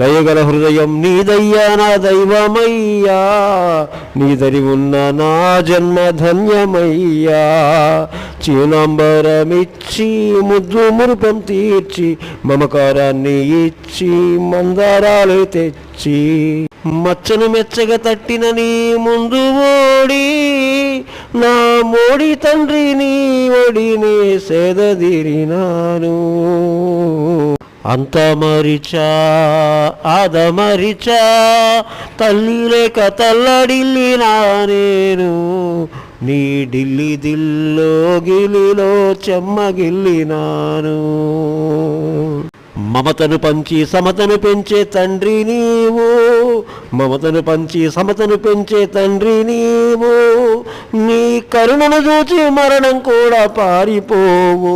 దయగల హృదయం నీదయ్యా నా దైవమయ్యా, నీదరి ఉన్న నా జన్మ ధన్యమయ్యా. చీనాంబరమిచ్చి ముద్దు మురుపం తీర్చి మమకారాన్ని ఇచ్చి మందారాలు తెచ్చి మచ్చను మెచ్చగా తట్టిన నీ ముందు ఓడి నా మోడి తండ్రి నీ ఒడిని సేదదీరినాను. అంత మరిచా ఆదమరిచా తల్లి లేక తల్లడిల్లినా నేను, నీ ఢిల్లీ దిల్లో గిలిలో చెమ్మగిల్లినాను. మమతను పంచి సమతను పెంచే తండ్రి నీవు, మమతను పంచి సమతను పెంచే తండ్రి నీవు, నీ కరుణను చూచి మరణం కూడా పారిపోవు.